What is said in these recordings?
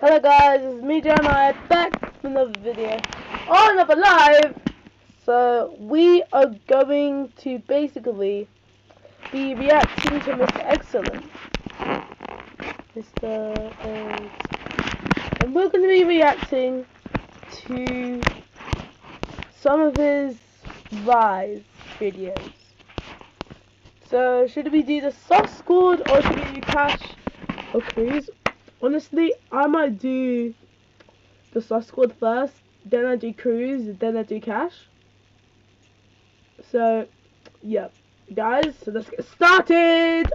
Hello guys, it's me Jeremiah back with another video on another live. So we are going to basically be reacting to Mr. Excellent. And we're going to be reacting to some of his Rise videos. So should we do the soft squad or should we do cash or cruise? Honestly, I might do the soft squad first, then I do cruise, then I do cash. So, yeah, guys, so let's get started.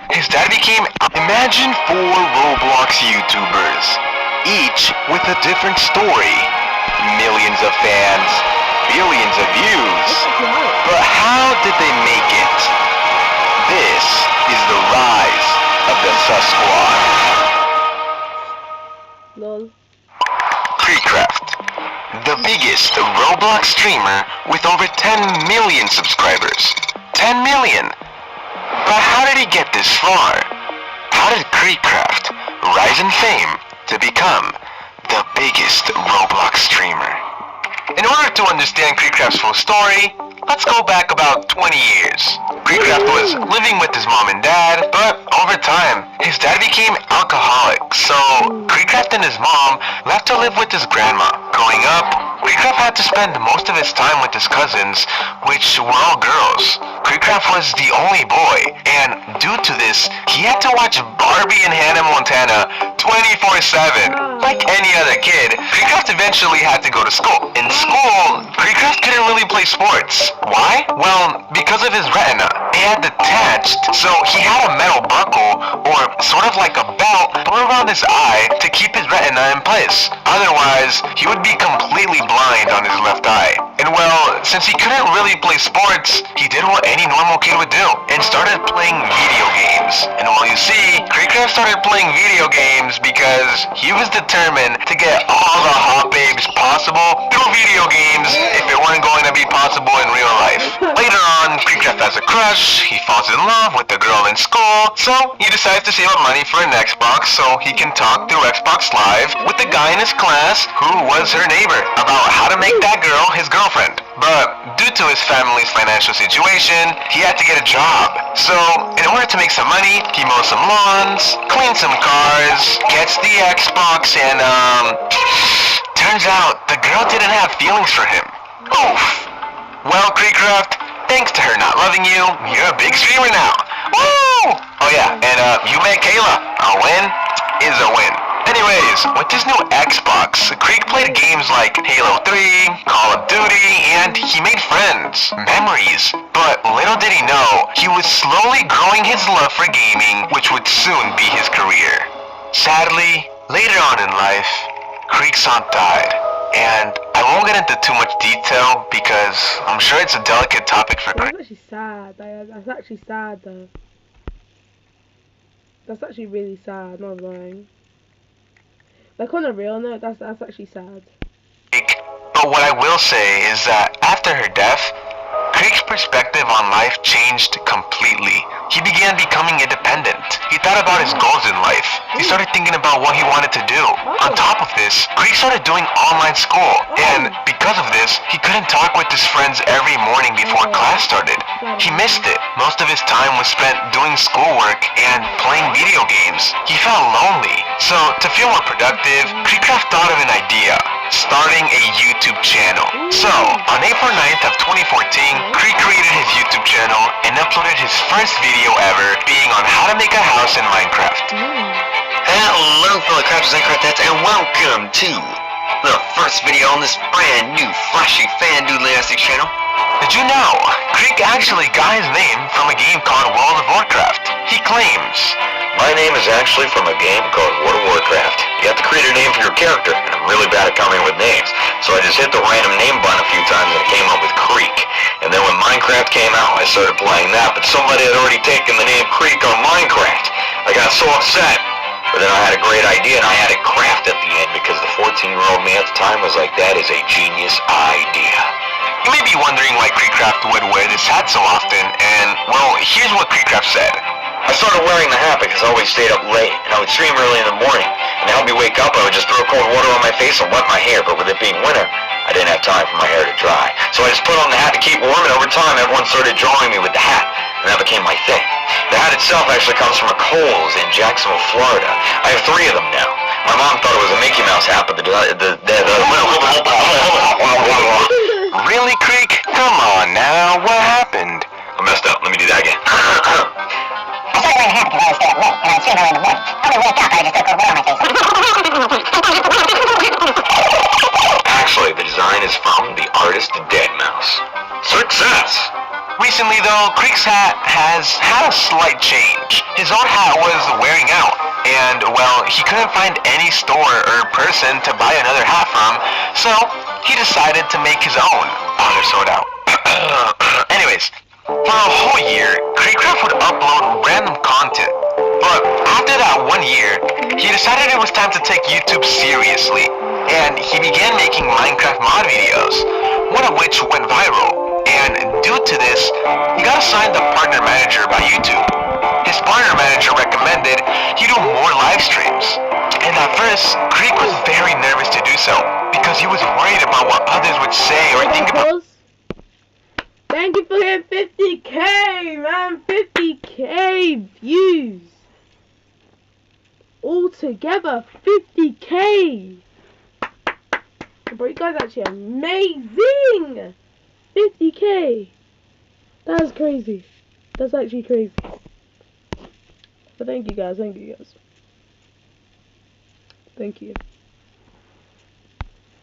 His dad became. Imagine 4 Roblox YouTubers, each with a different story. Millions of fans, billions of views. But how did they make it? This is the rise of the Sus Squad. Lol. Creecraft, the biggest Roblox streamer with over 10 million subscribers. 10 million! But how did he get this far? How did Creecraft rise in fame to become the biggest Roblox streamer? In order to understand Creecraft's full story, let's go back about 20 years. Creecraft was living with his mom and dad, but over time, his dad became alcoholic, so Creecraft and his mom left to live with his grandma. Growing up, Creecraft had to spend most of his time with his cousins, which were all girls. Creecraft was the only boy, and due to this, he had to watch Barbie and Hannah Montana 24/7. Like any other kid, Creecraft eventually had to go to school. In school, Creecraft couldn't really play sports. Why? Well, because of his retina. It had detached, so he had a metal buckle, or sort of like a belt, put around his eye to keep his retina in place. Otherwise, he would be completely blind on his left eye. And well, since he couldn't really play sports, he did what any normal kid would do, and started playing video games. And well, you see, Creecraft started playing video games because he was determined to get all the hot babes possible through video games if it weren't going to be possible in real life. Later on, Creecraft has a crush, he falls in love with the girl in school, so he decides to save up money for an Xbox so he can talk through Xbox Live with the guy in his class who was her neighbor about how to make that girl his girlfriend. But due to his family's financial situation, he had to get a job. So, in order to make some money, he mows some lawns, cleans some cars, gets the Xbox, and turns out the girl didn't have feelings for him. Oof. Well, Creecraft, thanks to her not loving you, you're a big streamer now. Woo! Oh yeah, and you met Kayla. A win is a win. Anyways, with his new Xbox, Creek played games like Halo 3, Call of Duty, and he made friends, memories. But little did he know, he was slowly growing his love for gaming, which would soon be his career. Sadly, later on in life, Creek's aunt died. And I won't get into too much detail because I'm sure it's a delicate topic for Creek. That's actually sad. That's actually sad though. That's actually really sad, not lying. Like on a real note, that's actually sad. But what I will say is that after her death, Creek's perspective on life changed completely. He began becoming independent. He thought about his goals in life. He started thinking about what he wanted to do. On top of this, Creek started doing online school. And because of this, he couldn't talk with his friends every morning before class started. He missed it. Most of his time was spent doing schoolwork and playing video games. He felt lonely. So, to feel more productive, Creecraft thought of an idea: starting a YouTube channel. So, on April 9th of 2014, Creek created his YouTube channel and uploaded his first video ever, being on how to make a house in Minecraft. Hello fellow crafters and craftettes, and welcome to the first video on this brand new flashy fan-doodle-astic channel. Did you know, Creek actually got his name from a game called World of Warcraft? He claims, My name is actually from a game called World of Warcraft. You have to create a name for your character, and I'm really bad at coming up with names. So I just hit the random name button a few times and it came up with Creek. And then when Minecraft came out, I started playing that, but somebody had already taken the name Creek on Minecraft. I got so upset. But then I had a great idea and I added craft at the end because the 14-year-old me at the time was like, that is a genius idea. You may be wondering why Creecraft would wear this hat so often, and well, here's what Creecraft said. I started wearing the hat because I always stayed up late, and I would stream early in the morning. And to help me wake up, I would just throw cold water on my face and wet my hair, but with it being winter, I didn't have time for my hair to dry. So I just put on the hat to keep warm, and over time, everyone started drawing me with the hat, and that became my thing. The hat itself actually comes from a Kohl's in Jacksonville, Florida. I have 3 of them now. My mom thought it was a Mickey Mouse hat, but Really, Creek? Come on now, what happened? I messed up. Let me do that again. I started wearing a hat because I always stay up late, and I'd stream early in the morning. I would wake up, and I just throw cold water on my face. Actually, the design is from the artist Deadmau5. Success! Recently though, Creek's hat has had a slight change. His old hat was wearing out, and well, he couldn't find any store or person to buy another hat from, so he decided to make his own. Oh, they're sold out. Anyways, for a whole year, Creekcraft would upload random content. But after that 1 year, he decided it was time to take YouTube seriously, and he began making Minecraft mod videos, one of which went viral. And due to this, he got assigned a partner manager by YouTube. His partner manager recommended he do more live streams. And at first, Creek was very nervous to do so, because he was worried about what others would say or think about. Thank you for hitting 50k, man. 50k views. Altogether, 50k. Bro, you guys are actually amazing. 50k. That's crazy. That's actually crazy. But thank you guys. Thank you guys. Thank you.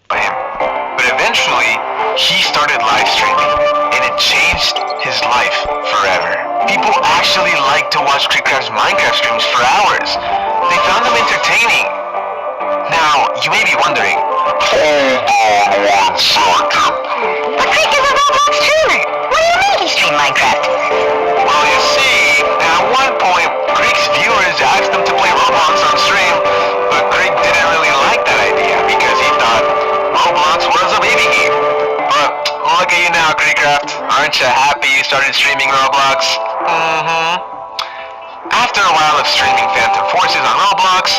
But eventually, he started live streaming, and it changed his life forever. People actually liked to watch Creekcraft's Minecraft streams for hours. They found them entertaining. Now, you may be wondering, Hold on 1 second. But Creek is a Roblox streamer. What do you mean he streamed Minecraft? well, you see, at one point, Creek's viewers asked him to play Roblox on stream, but Creek didn't really like that idea because he thought Roblox was a baby game. But look at you now, Creekcraft. Aren't you happy you started streaming Roblox? After a while of streaming Phantom Forces on Roblox,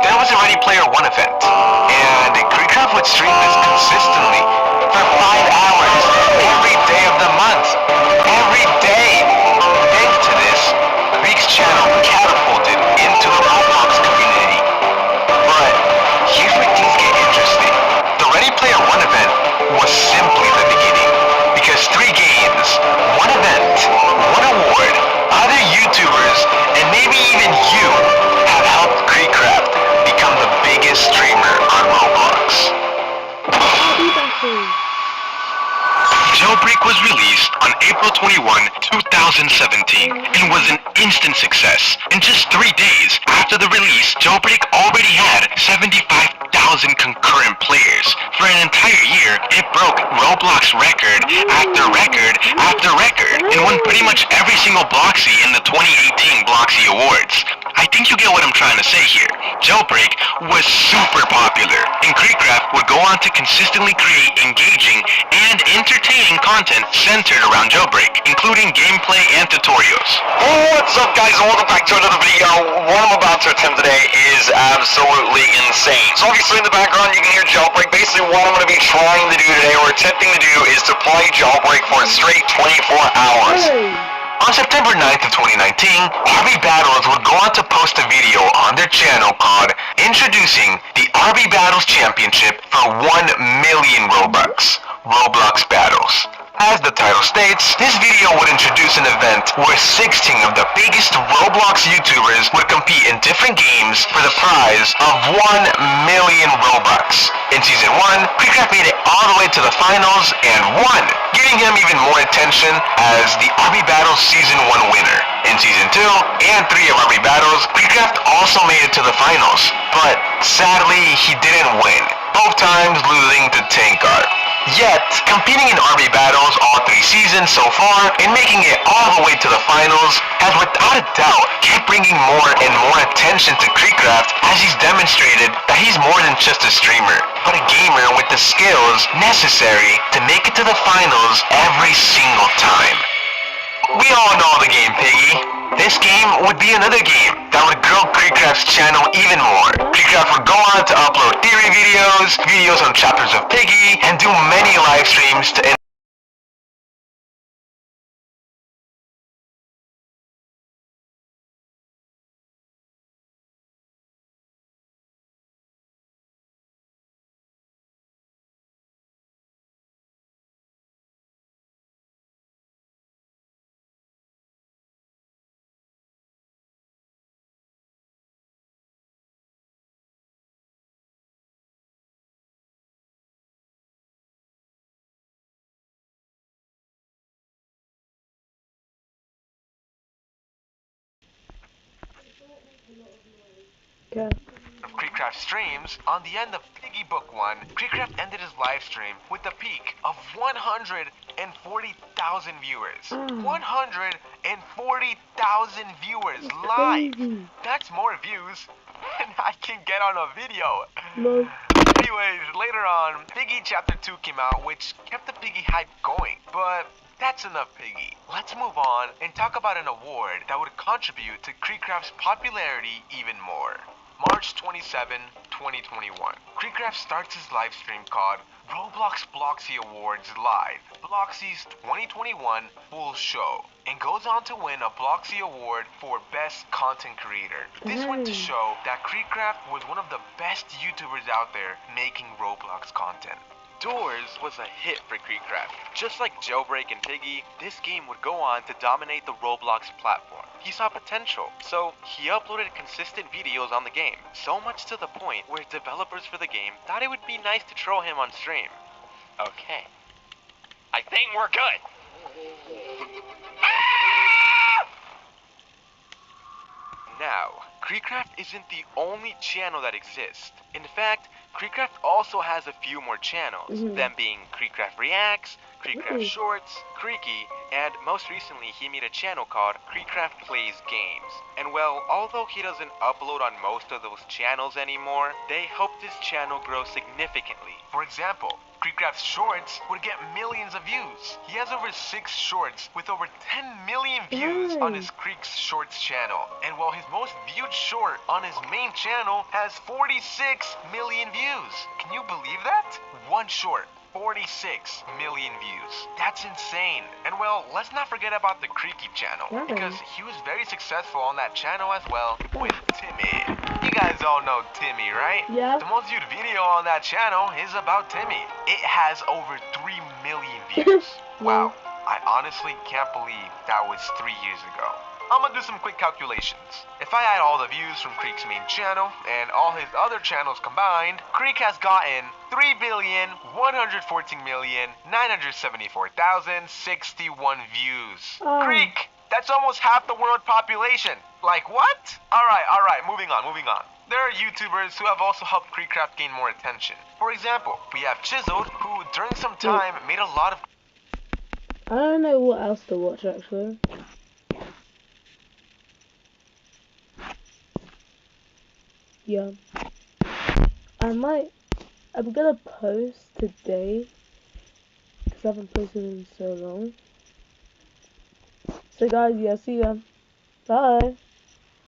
there was a Ready Player One event, and Creekcraft would stream this consistently for 5 hours every day of the month. Every day. Thanks to this, Creek's channel catapulted into the Roblox community. But here's where things get interesting. The Ready Player One event was simply the beginning, because 3 games, 1 event, 1 award, other YouTubers, and maybe even you have helped Creekcraft become the biggest streamer on Roblox. Jailbreak was released on April 21, 2017, and was an instant success. In just 3 days after the release, Jailbreak already had 75,000 concurrent players. For an entire year, it broke Roblox record after record after record, and won pretty much every single Bloxy in the 2018 Bloxy Awards. I think you get what I'm trying to say here. Jailbreak was super popular, and Creekcraft would go on to consistently create engaging and entertaining content centered around Jailbreak, including gameplay and tutorials. What's up, guys, and welcome back to another video. What I'm about to attempt today is absolutely insane. So obviously in the background you can hear Jailbreak. Basically what I'm going to be trying to do today, or attempting to do, is to play Jailbreak for a straight 24 hours. On September 9th of 2019, RB Battles would go on to post a video on their channel called Introducing the RB Battles Championship for 1 million Robux. Roblox Battles. As the title states, this video would introduce an event where 16 of the biggest Roblox YouTubers would compete in different games for the prize of 1 million Robux. In Season 1, Creekcraft made it all the way to the finals and won, giving him even more attention as the RB Battles Season 1 winner. In Season 2 and 3 of RB Battles, Creekcraft also made it to the finals, but sadly he didn't win, both times losing to Tankar. Yet, competing in RB Battles all 3 seasons so far, and making it all the way to the finals, has without a doubt kept bringing more and more attention to Creekcraft, as he's demonstrated that he's more than just a streamer, but a gamer with the skills necessary to make it to the finals every single time. We all know the game, Piggy. This game would be another game that would grow Creekcraft's channel even more. Creekcraft would go on to upload theory videos, videos on chapters of Piggy, and do many live streams to Okay. of Creekcraft streams. On the end of Piggy Book 1, Creekcraft ended his live stream with a peak of 140,000 viewers. 140,000 viewers live! Crazy. That's more views than I can get on a video. No. Anyways, later on, Piggy Chapter 2 came out, which kept the Piggy hype going. But that's enough Piggy. Let's move on and talk about an award that would contribute to Creekcraft's popularity even more. March 27, 2021. Creekcraft starts his live stream called Roblox Bloxy Awards Live, Bloxy's 2021 full show, and goes on to win a Bloxy Award for Best Content Creator. This went to show that Creekcraft was one of the best YouTubers out there making Roblox content. Doors was a hit for Creekcraft. Just like Jailbreak and Piggy, this game would go on to dominate the Roblox platform. He saw potential, so he uploaded consistent videos on the game, so much to the point where developers for the game thought it would be nice to troll him on stream. Okay. I think we're good. Now, Creekcraft isn't the only channel that exists. In fact, Creekcraft also has a few more channels, them being Creekcraft Reacts, Creekcraft Shorts, Creaky, and most recently he made a channel called Creekcraft Plays Games. And well, although he doesn't upload on most of those channels anymore, they helped his channel grow significantly. For example, Creekcraft's shorts would get millions of views. He has over 6 shorts with over 10 million views on his Creek's Shorts channel. And while his most viewed short on his main channel has 46 million views. Can you believe that? One short. 46 million views. That's insane. And well, let's not forget about the Creaky channel, because he was very successful on that channel as well with Timmy. You guys all know Timmy, right? Yeah. The most viewed video on that channel is about Timmy. It has over 3 million views. Wow. I honestly can't believe that was 3 years ago. I'm gonna do some quick calculations. If I add all the views from Creek's main channel and all his other channels combined, Creek has gotten 3,114,974,061 views. Creek, that's almost half the world population. Like what? Alright, moving on. There are YouTubers who have also helped Creekcraft gain more attention. For example, we have Chiseled, who during some time made a lot of... I don't know what else to watch actually. Yeah. I'm gonna post today because I haven't posted in so long. So guys, yeah, see ya. Bye.